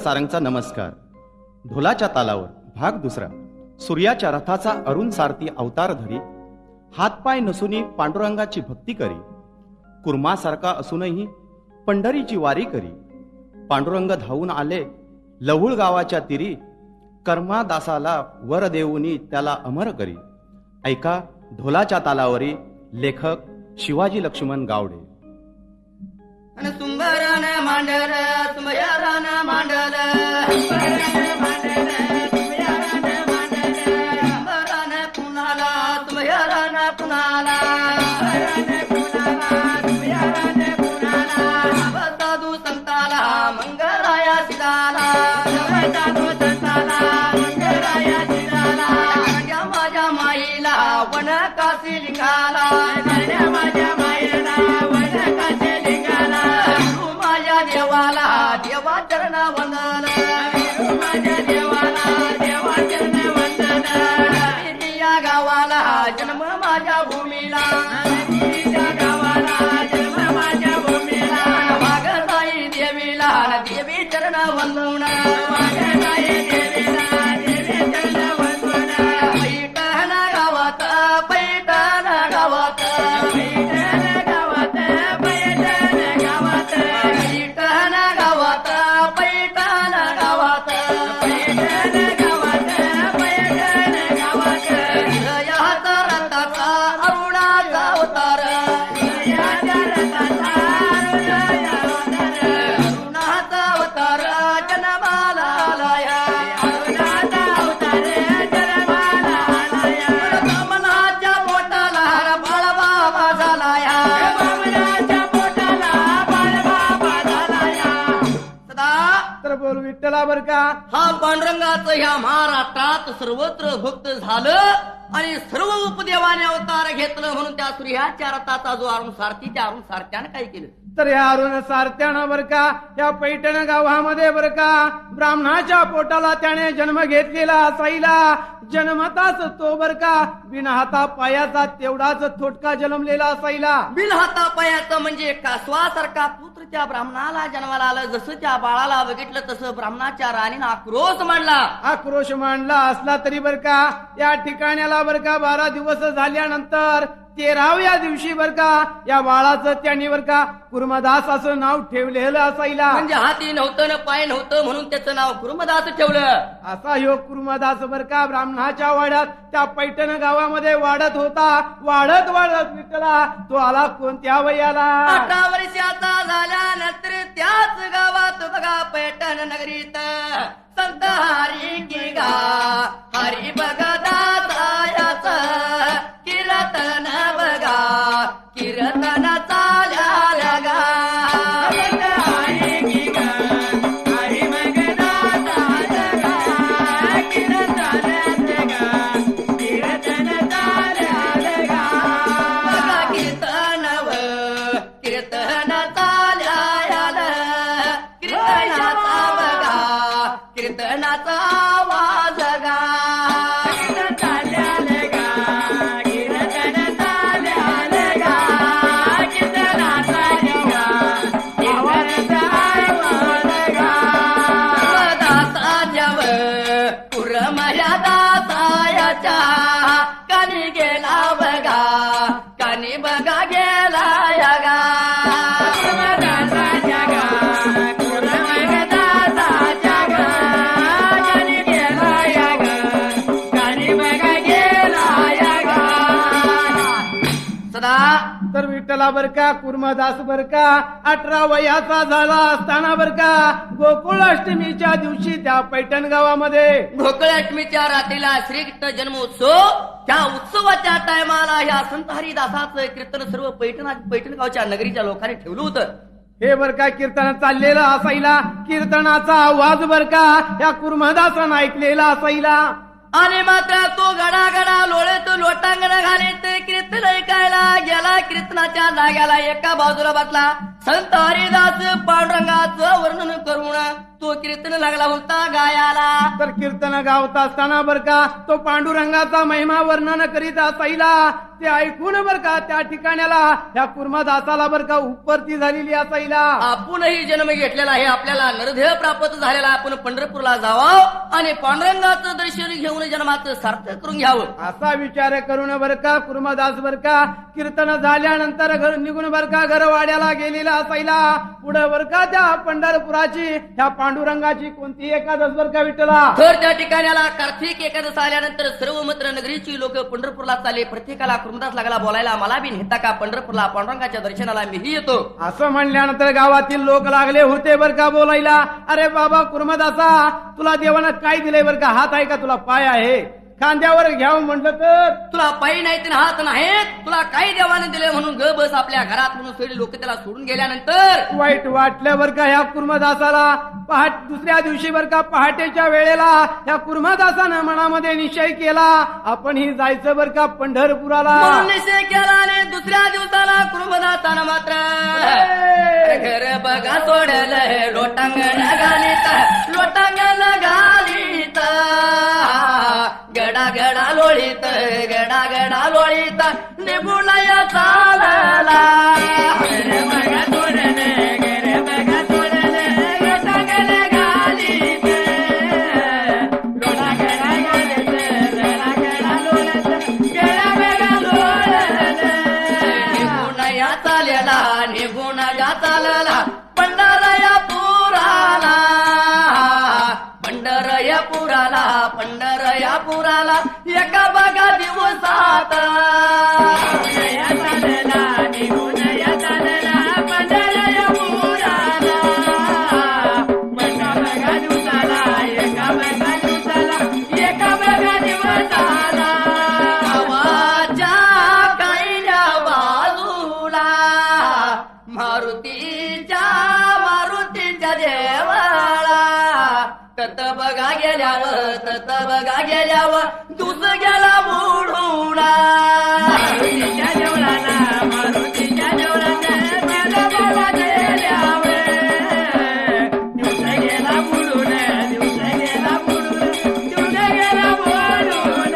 सारंगचा नमस्कार. ढोलाच्या तालावर भाग दुसरा. सूर्याच्या रथाचा अरुण सारथी अवतार धरी, हातपाय नसूनी पांडुरंगाची भक्ती करी. कुर्मासारखा असूनही पंढरीची वारी करी. पांडुरंग धावून आले लहुळ गावाच्या तिरी, कर्मा दासाला वर देऊनी त्याला अमर करी. ऐका ढोलाच्या तालावरी लेखक शिवाजी लक्ष्मण गावडे. सुंबरन मांडल सुमयारन मांडल सुंबरन कुणाला सुमयारन कुणाला साधू संताला मंगराया सिदाला साधू संताला मंगराया सिदाला माझ्या माईला वन काशी लिंगाला माझ्या माईला वन काशी लिंगाला माझ्या देवाला देवा चरण वंदन माझ्या देवाला देवा चरण वंदन या गावाला जन्म माझ्या भूमीला गावाला जन्म माझ्या भूमीला वागताई देवीला देवी चरण वंदन वागताई देवीला देवी चरण वंदन पैठण गावात पैठण गावात विठ्ठला बर का. हा पांडुरंगाचं ह्या महाराष्ट्रात सर्वत्र भक्त झालं आणि सर्व उपदेवाने अवतार घेतलं म्हणून त्या सूर्याच्या रथाचा जो अरुण सारथीच्या अरुण सारथ्यानं काय केलं तर ह्या अरुण सारथ्यानं बर का या पैठण गावामध्ये बर का ब्राह्मणाच्या पोटाला त्याने जन्म घेतलेला असायला. जन्मताच तो बर का बिन हाता पायाचा तेवढाच थोटका जन्मलेला असायला. बिन हाता पायाचं म्हणजे कासवासारखा पुत्र त्या ब्राह्मणाला जन्माला आलं. जसं त्या बाळाला बघितलं तसं ब्राह्मणाच्या राणीनं आक्रोश मांडला. आक्रोश मांडला असला तरी बर का या ठिकाण्याला बर का 12 दिवस झाल्यानंतर 13व्या दिवशी बर का या बाळाचं त्यांनी बर का कुर्मदास असं नाव ठेवलेलं असायला. म्हणजे हाती नव्हतं न पाय नव्हतं म्हणून त्याचं नाव कुर्मदास ठेवलं. असा ह्यो कुर्मदास बर का ब्राह्मणाच्या वाड्यात त्या पैठण गावामध्ये वाढत होता. वाढत वाढत विठ्ठला तो आला कोणत्या वयाला 18 वर्षाचा झाल्यानंतर त्याच गावात बघा पैठण नगरीत संत हरी की गा हरी भगदातायाच कीर्तन बघा कीर्तन चाल्या गा हरी की गा हरी भगदातायाच कीर्तन गा कीर्तन चाल्या गा कीर्तन कीर्तन चाल्या कीर्तनाचा बघा कीर्तनाचा आवाज गा कनी गेला बघा कनी बघा गेला गा तर विठ्ठला बर का कुर्मदास बर का 18 वयाचा झाला असताना बर का गोकुळाष्टमीच्या दिवशी त्या पैठण गावामध्ये गोकुळाष्टमीच्या रात्रीला श्रीकृष्ण जन्मोत्सव त्या उत्सवाच्या टायमाला ह्या संत हरिदासाचं कीर्तन सर्व पैठण गावच्या नगरीच्या लोकांनी ठेवलं होतं. हे बर का कीर्तन चाललेलं असायला. कीर्तनाचा आवाज बर का या कुर्मदासानं ऐकलेला असायला. आणि मात्र तो गडा गडा लोळत लोटांगण घालीत कीर्तन ऐकायला गेला. कीर्तनाच्या जाग्याला एका बाजूला बसला संत हरिदास पांडुरंगाचं वर्णन करून तो कीर्तन लागला होता गायाला. तर कीर्तन गावत असताना बर का तो पांडुरंगाचा महिमा वर्णन करीत असायला. ते ऐकून बर का त्या ठिकाण्याला ह्या कुर्मदासाला बर का उपरती झालेली असायला. आपणही जन्म घेतलेला आहे, आपल्याला नरदेह प्राप्त झालेला. आपण पंढरपूरला जावं आणि पांडुरंगाचं दर्शन घेऊन जन्माचं सार्थक करून घ्यावं असा विचार करून बर का कुर्मदास बर का कीर्तन झाल्यानंतर घर निघून बर का घरवाड्याला गेलेला असायला. पुढे बर का त्या पंढरपुराची ह्या पांडुरंगाची कोणती एकादश बर का विठ्ठला. तर त्या ठिकाणाला कार्तिक एकादश आल्यानंतर सर्व मात्र नगरीची लोक पंढरपूरला चालले. प्रत्येकाला कुर्मदास लागला बोलायला, मला बी नेता का पंढरपूरला पांडुरंगाच्या दर्शनाला मीही येतो. असं म्हणल्यानंतर गावातील लोक लागले होते बर का बोलायला. अरे बाबा कुर्मदासा, तुला देवानं काय दिलंय बर का? हात आहे का तुला? पाय आहे? खांद्यावर घ्यावं म्हटलं तर तुला पायी नाही तर हात नाहीत, तुला काही देवाने दिले म्हणून ग बस आपल्या घरात म्हणून सगळी लोक त्याला सोडून गेल्यानंतर वाईट वाटलं बर का ह्या कुर्मदासाला. दुसऱ्या दिवशी बर का पहाटेच्या वेळेला ह्या कुर्मदासानं मनामध्ये निश्चय केला, आपण ही जायचं बर का पंढरपुराला. म्हणून निश्चय केला आणि दुसऱ्या दिवसाला कुर्मदासानं मात्र घर बघा सोडलं लोटांगण घालीत, लोटांगण घालीत गडा गडा लोळीत, गडा गडा लोळीत निघून या चालला. घर बघा सोडलं, घर बघा सोडलं लोटांगण घालीत, लोटा गडा घालीत, गडा गडा लोळत, गडा गडा लोळत निघून या चालला, निघून या चालला पंढरपुराला, पंढरपुराला, पंढरपुराला एका बघा दिवसात या चालला, निघून या चालला पंढरपुराला, एका बघा दिवसाला, एका बघा दिवसाला, एका बघा दिवसाला गावाच्या कायल्या बाजूला मारुतीच्या देवाळा तत बघा गेल्यावर, तत बघा गेल्यावर दूध गेला बुडूडा. मारुतीच्या देवळाला, मारुतीच्या देवळाला तत बघा गेल्यावर दूध गेला बुडून, दूध गेला बुडून, दूध गेला बुडून.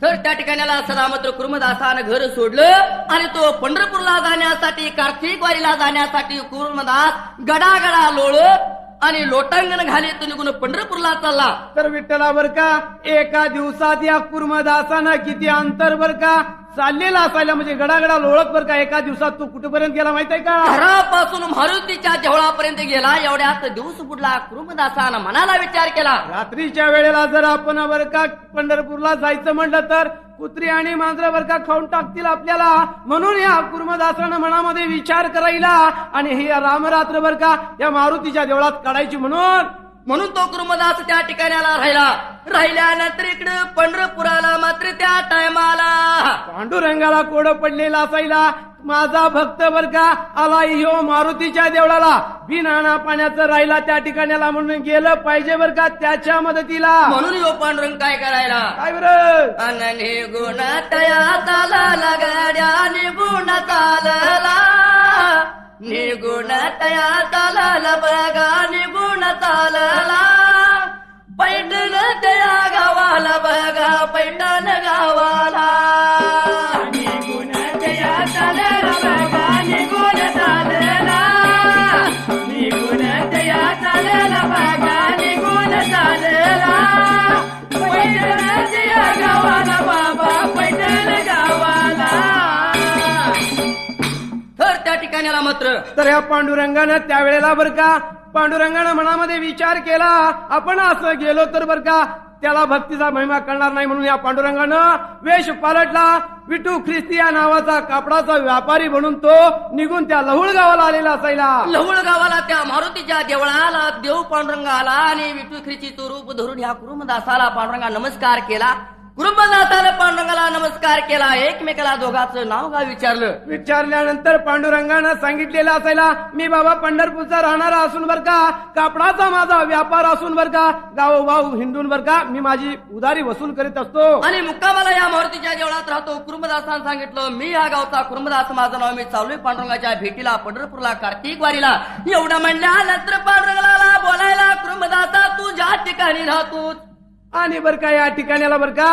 तर त्या ठिकाणाला सदा मात्र कुर्मदासानं घर सोडलं आणि तो पंढरपूरला जाण्यासाठी, कार्तिक वारीला जाण्यासाठी कुर्मदास गडागडा लोळत आणि लोटांगण घालीत निघून पंढरपूरला चालला. तर विठ्ठला बर का एका दिवसात या कुर्मदासानं किती अंतर बर का चाललेला असायला, म्हणजे गडागडा लोळत बर का. एका दिवसात तो कुठेपर्यंत गेला माहित आहे का? घरापासून मारुतीच्या देवळापर्यंत गेला. एवढ्यात दिवस बुडला. कुर्मदासानं मनाला विचार केला, रात्रीच्या वेळेला जर आपण बर का पंढरपूरला जायचं म्हटलं तर कुत्री आणि मांजरं बर का खाऊन टाकतील आपल्याला. म्हणून या कुर्मदासानं मनामध्ये विचार करायला आणि ही रामरात्र बर का या मारुतीच्या देवळात काढायची म्हणून तो कुर्मदास त्या ठिकाणाला राहिल्यानंतर इकडे पंढरपुराला मात्र त्या टायमाला पांडुरंगाला कोड पडलेला असायला. माझा भक्त बर का आला ह्यो मारुतीच्या देवळाला, बिना पाण्याचं राहिला त्या ठिकाणाला म्हणून गेलं पाहिजे बर का त्याच्या मदतीला. म्हणून यो पांडुरंग काय करायला, काय बरं अननी गुण तया चालला गाड्या, निगुण चालला, निगुण तया चालला बघा, निगुण चालला पैठण तया गावाला बघा, पैठण गावाला निगुण तया चालला बघा, निगुण चालला, निगुण तया चालला बघा, निगुण चालला पैठण तया गावाला बाबा, पैठण गावाला. तर त्या ठिकाणाला मात्र तर या पांडुरंगानं त्यावेळेला बर का पांडुरंगानं मनामध्ये विचार केला, आपण असं गेलो तर बर का त्याला भक्तीचा महिमा कळणार नाही. म्हणून या पांडुरंगानं वेश पालटला. विठू ख्रिस्ती या नावाचा कापडाचा व्यापारी म्हणून तो निघून त्या लहुळ गावाला आलेला असायला. लहुळ गावाला त्या मारुतीच्या देवळाला देव पांडुरंग आला आणि विठू ख्रिस्तीचं रूप धरून ह्या कुर्मदासाला पांडुरंगा नमस्कार केला. कुरुंबदासाने पांडुरंगाला नमस्कार केला. एकमेकाला दोघांचं नाव गाव विचारलं. विचारल्यानंतर पांडुरंगानं सांगितलेलं असायला, मी बाबा पंढरपूरचा राहणारा असून बर का, कापडाचा माझा व्यापार असून बर का, गावोगाव हिंदून बर का, मी माझी उधारी वसूल करीत असतो आणि मुक्कामाला या मारुतीच्या देवळात राहतो. कुरुंबदासानं सांगितलं, मी या गावचा कुरुंबदास, माझं नाव, मी चाललोय पांडुरंगाच्या भेटीला पंढरपूरला कार्तिक वारीला. एवढं म्हणल्यानंतर पांडुरंगाला बोलायला, कुरुंबदासा तू ज्या ठिकाणी राहतोस आणि बर का या ठिकाणाला बर का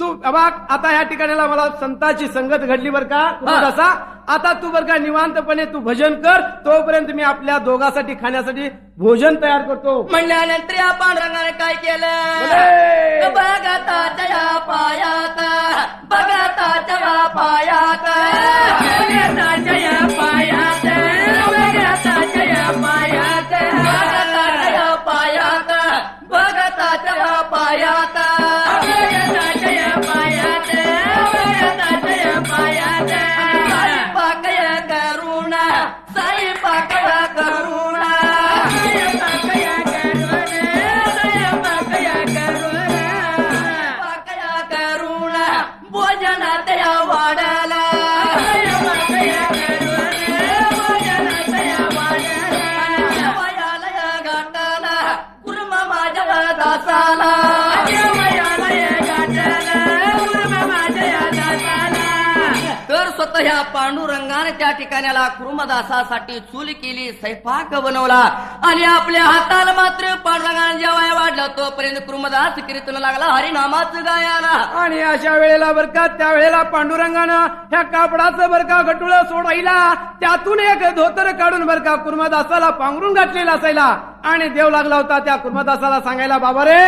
तू बघ, आता या ठिकाणाला मला संताची संगत घडली बर का कुरुंबदासा, आता तू बर का निवांतपणे तू भजन कर, तोपर्यंत मी आपल्या दोघांसाठी खाण्यासाठी भोजन तयार करतो. म्हणल्यानंतर या पांडुरंगाने काय केलं, बोले. बघताच्या या पायात, बघताच्या या पायात, बघताच्या या पायात, बघताच्या या पायात, बघताच्या या पायात, बघताच्या या पायात, बघताच्या या पायात, बघताच्या या पायात, पाकया करुण, साई पाकया करुण, पाकया करुण, पाकया करुण, पाकया करुण, भोजनात या वाढाला, पाकया करुण, भोजनात या वाढाला, वयाला या गाठाला, कुर्मा माझ्या दासाला, वयाला या गाठाला, कुर्मा माझ्या दासाला. तर स्वतः ह्या पांडुरंगाने त्या ठिकाणाला कुरुमदासासाठी चूल केली, स्वयंपाक बनवला आणि आपल्या हाताला मात्र पांडुरंगाने जेव्हा वाढलं तोपर्यंत कुरुमदास कीर्तन लागला हरिनामाचं गायला. आणि अशा वेळेला बर का त्यावेळेला पांडुरंगानं ह्या कापडाचं बर का गटुळ सोडायला, त्यातून एक धोतर काढून बर का कुर्मदासाला पांघरून घातलेला असायला आणि देव लागला होता त्या कुर्मदासाला सांगायला, बाबा रे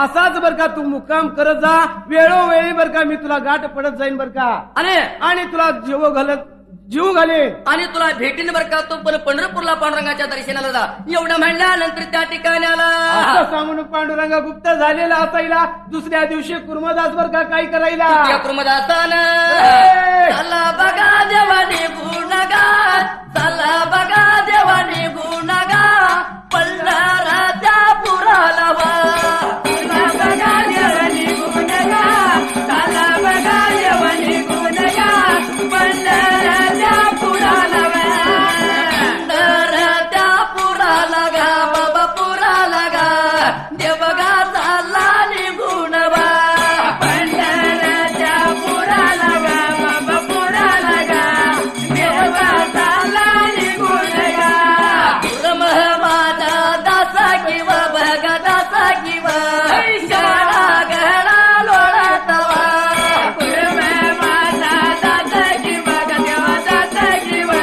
असाच बर का तू मुक्काम करत जा, वेळोवेळी बर का मी तुला गाठ पडत जाईन बर का, आणि तुला जीव घाले आणि तुला भेटीन बर का, तो पण पंढरपूरला पांडुरंगाच्या दर्शनाला जा. एवढं म्हणल्यानंतर त्या ठिकाणाला असं सांगून पांडुरंग गुप्त झालेला असायला. दुसऱ्या दिवशी कुर्मदास बर का काय करायला, त्या कुर्मदासानं चला बघा देवाने गुणगा, चला बघा देवाने गुणगा, पंढराच्या पुराला वा, चला बघा देवाने गुणगा, चला बघा देवाने गुणगा, पंढराच्या पुराला वा, पंढराच्या पुराला गा, बाबा पुराला गा, देवगा चालला निघून वा, पंढराच्या पुराला गा, बाबा पुराला गा, देवगा चालला निघून गा. माझा दासा किंवा बघा दासा किंवा गळा गळा लोळातवा, माझा दासा किंवा देवा दासा किंवा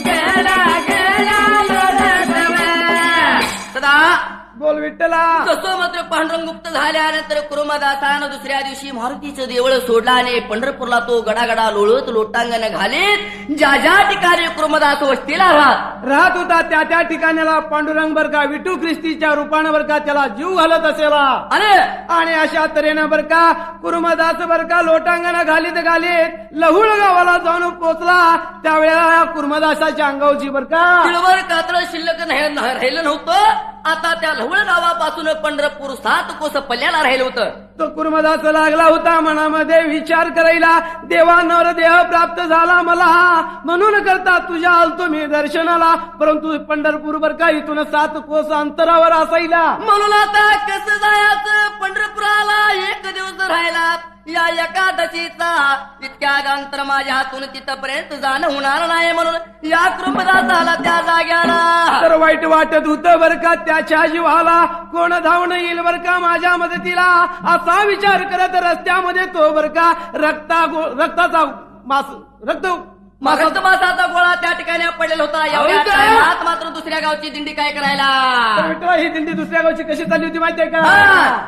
गळा गळा लोळातवा. सदा बोल विठ्ठला. कसं मात्र पांडुरंग गुप्त झाल्यानंतर कुरुमदासानं दुसऱ्या दिवशी मारुतीचं देवळ सोडला आणि पंढरपूरला तो गडागडा लोळत लोटांगण घालीत ज्या ज्या ठिकाणी कुरुमदास वस्तीला राहत होता त्या त्या ठिकाणाला पांडुरंग बर का विठू ख्रिस्तीच्या रूपानं बर का त्याला जीव घालत असेला. आणि अशा तऱ्हेनं बर का कुरुमदास बर का लोटांगण घालीत घालीत लहुळ गावाला जाऊन पोचला. त्यावेळेला कुरुमदासाच्या अंगावची बर का तिळवर कातळ शिल्लक राहिलं नव्हतं. आता त्या लहुळ गावापासून पंढरपूर 7 कोस पल्ल्याला राहिलं होतं. तो कुरुमदास लागला होता मनामध्ये विचार करायला, देवा नरदेह प्राप्त झाला मला, म्हणून करता तुझ्या आलतो मी दर्शनाला, परंतु पंढरपूर बर का इथून 7 कोस अंतरावर असायला. म्हणून आता कसं जायचं पंढरपुराला, 1 दिवस राहिला. या एकादशीचा इतक्या अंतर माझ्या हातून तिथपर्यंत जाणं होणार नाही, म्हणून या कुरुमदासाला त्या जाग्याला तर वाईट वाटत होतं बर का त्याच्या जीवाला, कोण धावून येईल बर का माझ्या मदतीला, असा विचार करत रस्त्यामध्ये तो बर का रक्ताचा मासाचा गोळा त्या ठिकाणी पडलेला होता. एवढ्या टाइमात मात्र दुसऱ्या गावची दिंडी काय करायला, ही दिंडी दुसऱ्या गावची कशी चालली होती माहितीये का,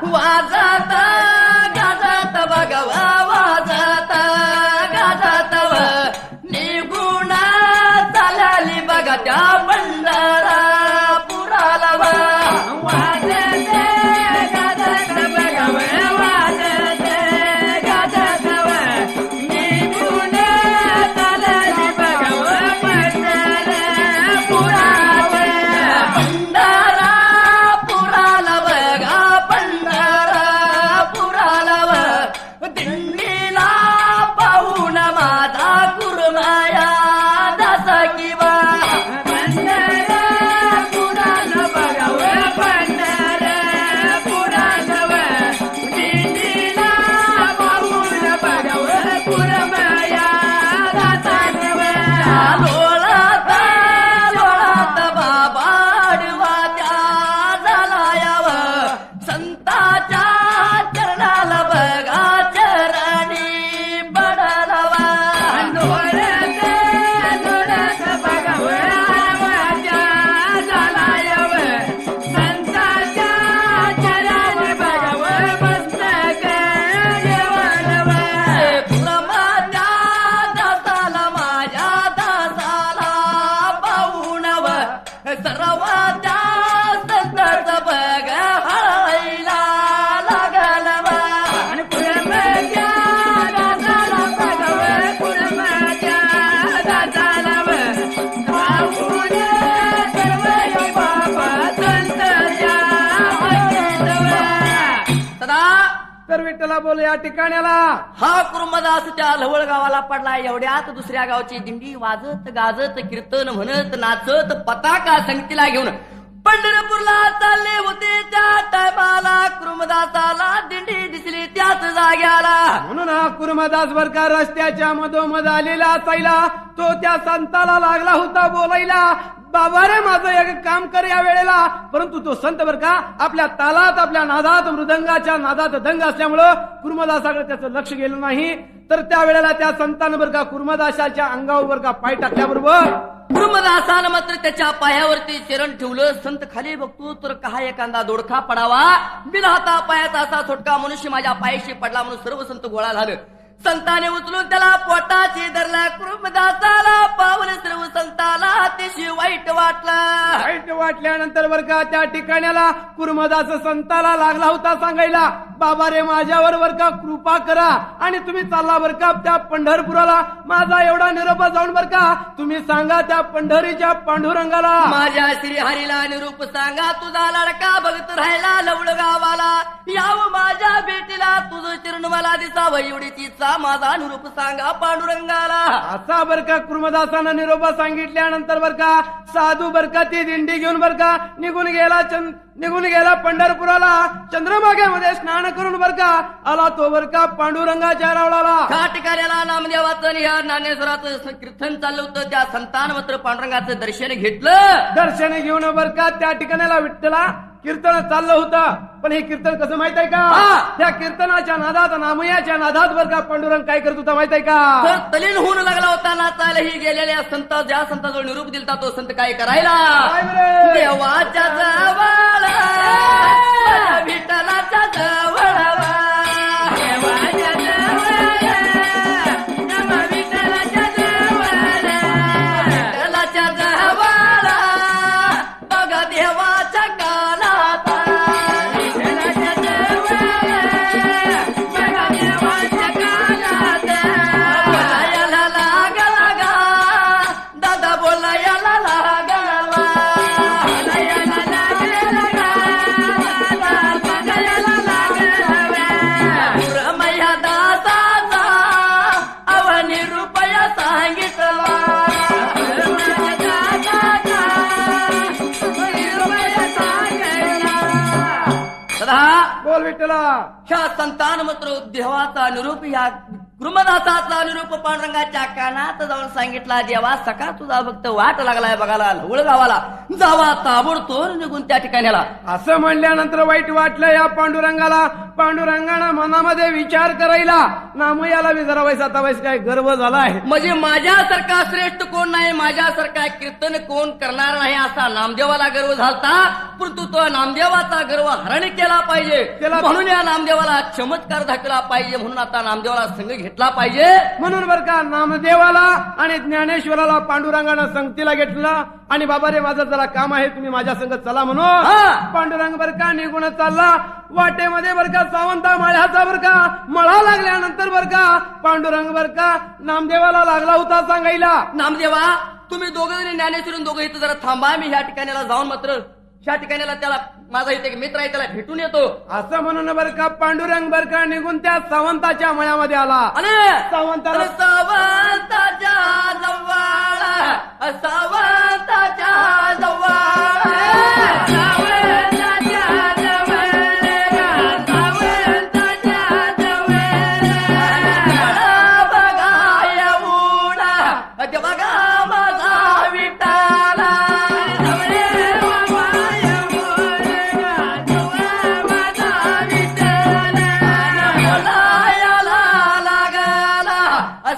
वाजत गाजत बघवा, वाजत गाजत निगुण चालली बघा त्या पंढरा पुराला, वाजत गाजत बघवा, वाजत गाजत निगुण चालली बघवा पंढरा पुराला, पंढरा पुराला बघा, पंढरा पुराला सदा तर विठ्ठला बोल या ठिकाण्याला हा कुर्मदास त्या लवळ गावाला पडला. एवढ्यात दुसऱ्या गावची दिंडी वाजत गाजत कीर्तन म्हणत नाचत पताका संगतीला घेऊन पंढरपूरला चालले होते. त्या टायमाला कुर्मदासाला दिंडी दिसली त्याच जाग्याला. म्हणून हा कुर्मदास बर का रस्त्याच्या मधोमध आलेला असायला. तो त्या संताला लागला होता बोलायला, बाबा रे माझं एक काम कर या वेळेला. परंतु तो संत बर का आपल्या तालात आपल्या नादात मृदंगाच्या नादात दंग असल्यामुळं कुर्मदासाकडे त्याचं लक्ष गेलं नाही. तर त्या वेळेला त्या संतानं बर का कुर्मदासाच्या अंगावर बर का पाय टाकल्याबरोबर कुर्मदासानं मात्र त्याच्या पायावरती चरण ठेवलं. संत खाली बघतो तर काही एखादा दोडखा पडावा, बिन हाता पायाचा असा छोटका मनुष्य माझ्या पायाशी पडला म्हणून सर्व संत गोळा झालं. संताने उचलून त्याला पोटाची धरला. कुर्मदासाला पावलं सर्व संताला अतिशय वाईट वाटलं. वाईट वाटल्यानंतर बर का त्या ठिकाण्याला कुर्मदास संताला लागला होता सांगायला, बाबा रे माझ्यावर बर का कृपा करा आणि तुम्ही चालला बर का त्या पंढरपुराला. माझा एवढा निरोप जाऊन बर का तुम्ही सांगा त्या पंढरीच्या पांडुरंगाला, माझ्या श्रीहरीला निरूप सांगा, तुझा लडका बघत राहिला लवळ गावाला. याव माझ्या भेटीला तुझं चरण मला दिसावं एवढीच इच्छा, माझा निरूप सांगा पांडुरंगाला. असा बर का कुर्मदासानं निरोप सांगितल्यानंतर बर का साधू बर का ती दिंडी घेऊन बर का निघून गेला पंढरपुराला. चंद्रभागेमध्ये स्नान करून बर का आला तो बर का पांडुरंगाच्या रावळाला. त्या ठिकाण्याला नामदेवाचं आणि ह्या ज्ञानेश्वराचं कीर्तन चाललं होतं. त्या संतान मात्र पांडुरंगाचं दर्शन घेतलं. दर्शन घेऊन बर का त्या ठिकाणाला विठ्ठला कीर्तन चाललं होतं. पण हे कीर्तन कसं माहित आहे का? त्या कीर्तनाच्या नादात नामयाच्या नादात बर का पांडुरंग काय करत होता माहित आहे का? तर तलीन होऊन लागला होता नाचायलाही गेलेल्या संत ज्या संताजवळ निरूप दिलता तो संत काय करायला, काय बरं? देवाच्या जवळ विठ्ठलाच्या जवळ देवाच्या जवळ विठ्ठलाच्या जवळ विठ्ठलाच्या जवळ बघा देवाच्या गालात विठ्ठलाच्या जवळ बघा देवाच्या गालात बोलायला लागला दादा बोलायला लागला बोलायला लागला बोलायला लागला पुरमया दासाचा अवनी रुपया सांगितला सदा बोल विठ्ठला. ह्या संतान मात्र देवाचा निरूप ह्या कुर्मदासाचा निरूप पांडुरंगाच्या कानात जाऊन सांगितला, देवा सका तुझा भक्त वाट लागलाय बघाला लवळ गावाला जावा ताबडतोब निघून त्या ठिकाण्याला. असं म्हणल्यानंतर वाईट वाटलं या पांडुरंगाला. पांडुरंगानं मनामध्ये विचार करायला, नामयाला बी जरा वैसा तवायस काय गर्व झालाय. म्हणजे माझ्यासारखा श्रेष्ठ कोण नाही, माझ्यासारखा कीर्तन कोण करणार नाही असा नामदेवाला गर्व झालता. परंतु तो नामदेवाचा गर्व हरण केला पाहिजे, म्हणून या नामदेवाला चमत्कार दाखवला पाहिजे, म्हणून आता नामदेवाला संघ घेतला पाहिजे. म्हणून बर का नामदेवाला आणि ज्ञानेश्वराला पांडुरंगानं संगतीला घेतलं आणि बाबा रे माझं जरा काम आहे तुम्ही माझ्या संग चला म्हणून पांडुरंग बर का निघून चालला. वाटेमध्ये बर का सावंता माळ्याचा बर का मळा लागल्यानंतर बर का पांडुरंग बर का नामदेवाला लागला होता सांगायला, नामदेवा तुम्ही दोघं जणी ज्ञानेश्वरून दोघं इथं जरा थांबा, मी ह्या ठिकाणाला जाऊन मात्र ह्या ठिकाणाला त्याला माझा इथे एक मित्र आहे त्याला भेटून येतो. असं म्हणून बर का पांडुरंग बर का निघून त्या सावंताच्या मळ्यामध्ये आला. आणि सावंताला सावंताच्या जवळ सावंताच्या जवळ सावंताच्या जवळ सावंताच्या जवळ बघा एवढा ते बघा माझा विठ्ठला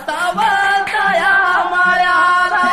सावंतया माळ्याला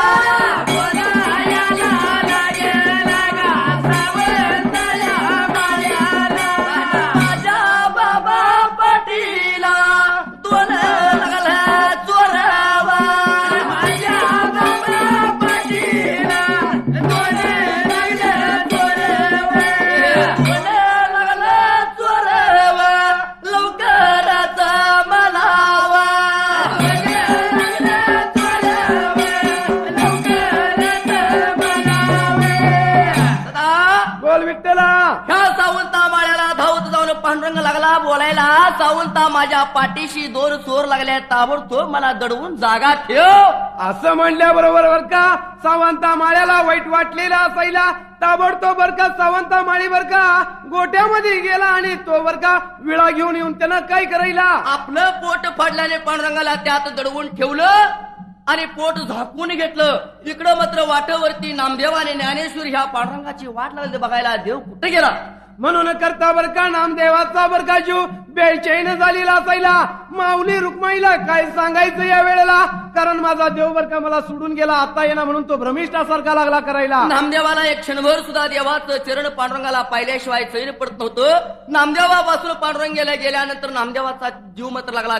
लागला बोलायला, सावंता माझ्या पाठीशी दोर चोर लागल्या, ताबडतोब मला दडवून जागा ठेव. असं म्हणल्याबरोबर बर का सावंता माळ्याला वाईट वाटलेला असायला ताबडतोब बर का सावंता माळी बर का गोट्यामध्ये गेला आणि तो बर का विळा घेऊन येऊन त्यानं काय करायला आपलं पोट फाडल्याने पांडुरंगाला त्यात दडवून ठेवलं आणि पोट झाकून घेतलं. इकडं मात्र वाटेवरती नामदेव आणि ज्ञानेश्वर ह्या पांडुरंगाची वाट लागली बघायला देव कुठे गेला. म्हणून करता बर का नामदेवाचा बर का जीव बेचैन झालेला असायला. माऊली रुक्माईला काय सांगायचं या वेळेला, कारण माझा देव बर का मला सोडून गेला, आता येणार म्हणून तो भ्रमिष्ठासारखा लागला करायला. नामदेवाला एक क्षणभर सुद्धा देवाचं चरण पांडुरंगाला पाहिल्याशिवाय चैन पडत नव्हतं. नामदेवापासून पांडुरंगाला गेल्यानंतर नामदेवाचा जीव मात्र लागला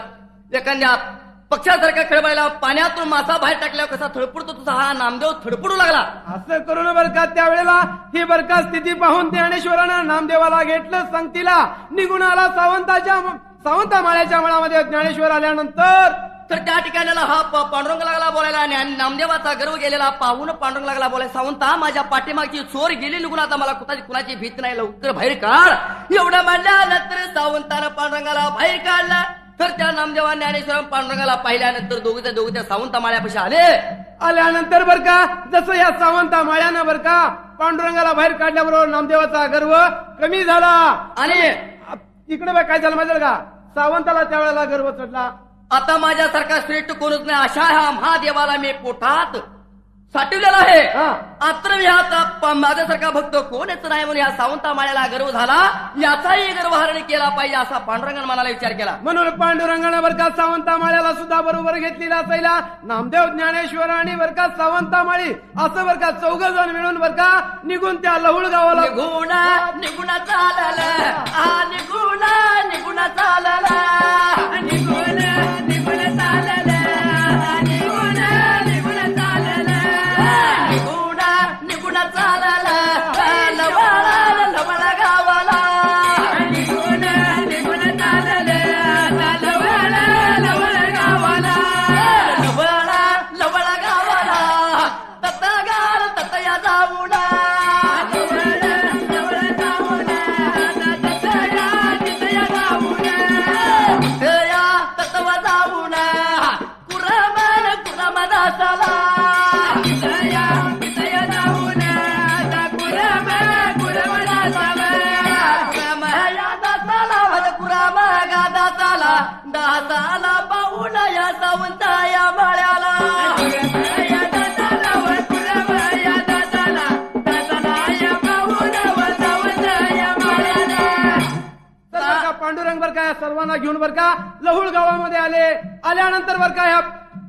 एखाद्या पक्षासारखा खळबळायला. पाण्यातून मासा बाहेर टाकल्यावर कसा थडपडतो तसा हा नामदेव थडपडू लागला. असं करून बर का त्यावेळेला ही बर का स्थिती पाहून ज्ञानेश्वरानं नामदेवाला घेतलं संगतीला. निघून आला सावंता माळ्याच्या मळामध्ये. ज्ञानेश्वर आल्यानंतर तर त्या ठिकाणाला हा पांडुरंग लागला बोलायला आणि नामदेवाचा गर्व गेलेला पाहून पांडुरंग लागला बोलायला, सावंता माझ्या पाठीमागची चोर गेली निघून, आता मला कुणाची भीती नाही, लवकर बाहेर काढ. एवढं म्हणल्यानंतर सावंतानं पांडुरंगाला बाहेर काढला. तर त्या नामदेवा ज्ञानेश्वर पांडुरंगाला पाहिल्यानंतर दोघे त्या सावंता माळ्यापाशी आल्यानंतर बर का जसं या सावंता माळ्यानं बर का पांडुरंगाला बाहेर काढल्याबरोबर नामदेवाचा गर्व कमी झाला. आणि इकडे काय झालं माहिती का, सावंताला त्यावेळेला गर्व चढला. आता माझ्यासारखा श्रेष्ठ कोणच नाही, अशा ह्या महादेवाला मी पोटात साठवलेला आहे. आता माझ्यासारखा भक्त कोणच नाही म्हणून या सावंता माळ्याला गर्व झाला, याचाही गर्वहरण केला पाहिजे असा पांडुरंगाने मनाला विचार केला. म्हणून पांडुरंगानं बर का सावंता माळ्याला सुद्धा बरोबर घेतलेला असायला. नामदेव ज्ञानेश्वर आणि बर का सावंता माळी असं बर का 4 जण मिळून बर का निघून त्या लहुळ गावाला निघून चालला, निघून चालला, निघून चालला, दासाला पाहुणा या सावंता या माळ्याला, पांडुरंग बर का या सर्वांना घेऊन बर का लहुळ गावामध्ये आल्यानंतर बर का ह्या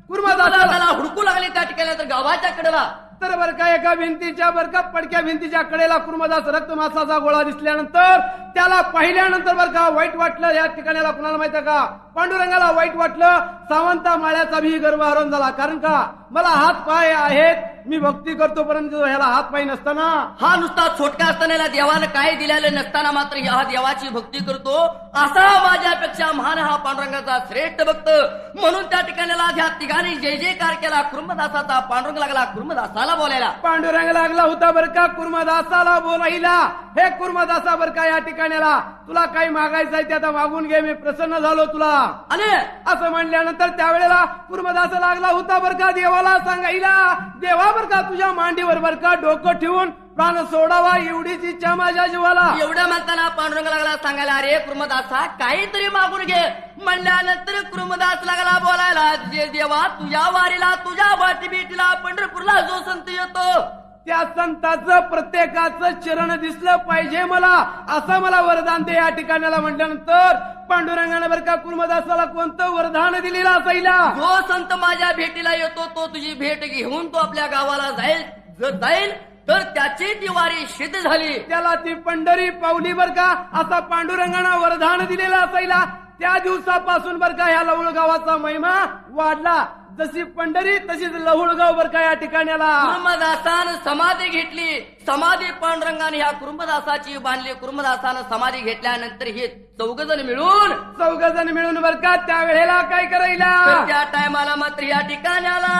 कुर्मादासाला हुडकू लागले त्या ठिकाणी. तर गावाच्या कडेला तर बर का एका भिंतीच्या बर का पडक्या भिंतीच्या कडेला कुर्मदास रक्तमासाचा गोळा दिसल्यानंतर त्याला पाहिल्यानंतर बर का वाईट वाटलं. या ठिकाणाला कुणाला माहिती का, पांडुरंगाला वाईट वाटलं. सावंता माळ्याचा भी गर्व हरण झाला, कारण का मला हात पाय आहेत, मी भक्ती करतो, परंतु ह्याला हात पाय नसताना, हा नुसता छोटका असताना देवानं काय दिलेलं नसताना मात्र हा देवाची भक्ती करतो, असा माझ्यापेक्षा महान हा पांडुरंगाचा श्रेष्ठ भक्त. म्हणून त्या ठिकाणाला ह्या तिघांनी जय जयकार केला. कुर्मदासाचा पांडुरंग लागला कुर्मदासाला बोलायला. पांडुरंग लागला होता बर का कुर्मदासाला बोलायला. हे कुर्मदासा बर का या ठिकाणाला तुला काही मागायचं आहे ते आता मागून घे, मी प्रसन्न झालो तुला. आणि असं म्हणल्यानंतर त्यावेळेला कुर्मदास लागला होता बर का देवाला सांगायला, देवा बर का तुझ्या मांडीवर बर का डोकं ठेवून प्राण सोडावा एवढीच इच्छा माझ्या जीवाला. एवढ्या म्हणताना पांडुरंग लागला सांगायला, अरे कुर्मदासा काहीतरी मागून घे. म्हणल्यानंतर कुर्मदास लागला बोलायला, जे देवा तुझ्या वारीला तुझ्या वाटी भेटीला पंढरपूरला जो संत येतो त्या संताचं प्रत्येकाचं चरण दिसलं पाहिजे मला, असं मला वरदान दे या ठिकाणाला. म्हटल्यानंतर पांडुरंगाने बर का कुर्मदासाला कोणतं वरदान दिलेलं असायला, जो संत माझ्या भेटीला येतो तो तुझी भेट घेऊन तो आपल्या गावाला जाईल, जर जाईल तर त्याची ती वारी सिद्ध झाली, त्याला ती पंढरी पावली बर का असा पांडुरंगानं वरदान दिलेलं असायला. त्या दिवसापासून बर का ह्या लवळ गावाचा महिमा वाढला. जशी पंढरी तशीच लहुळगाव बर का या ठिकाणाला. कुर्मदासानं समाधी घेतली. समाधी पांडुरंगाने ह्या कुर्मदासाची बांधली. कुर्मदासानं समाधी घेतल्यानंतर हे 4 जण मिळून बर का त्या वेळेला काय करायला, त्या टायमाला मात्र या ठिकाणाला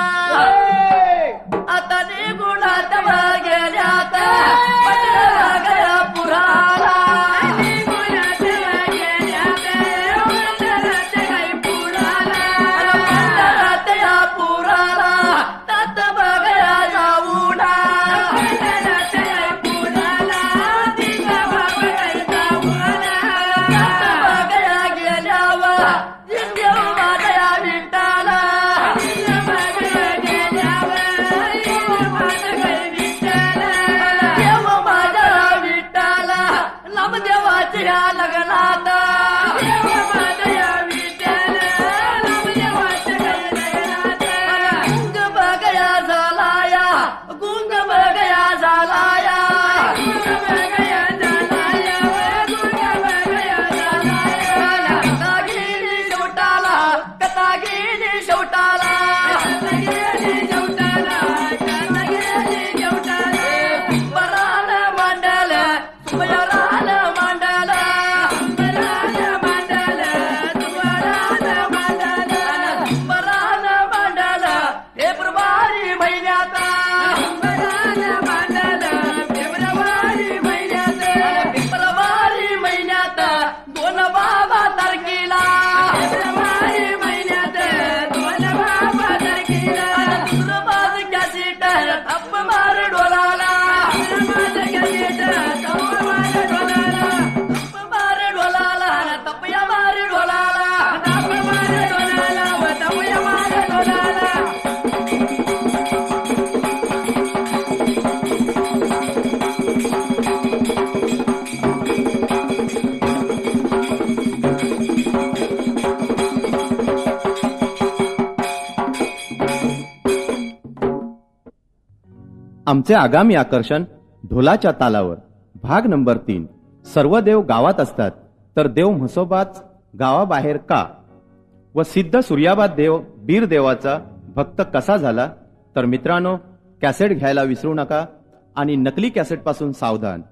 आता निघूनात गेल्या पुराला, निघूनात गेल्या आमचे आगामी आकर्षण ढोलाच्या तालावर भाग नंबर 3. सर्व देव गावात असतात तर देव म्हसोबाच गावाबाहेर का? व सिद्ध सूर्याबाद देव बीर देवाचा भक्त कसा झाला? तर मित्रांनो, कॅसेट घ्यायला विसरू नका आणि नकली कॅसेट पासून सावधान.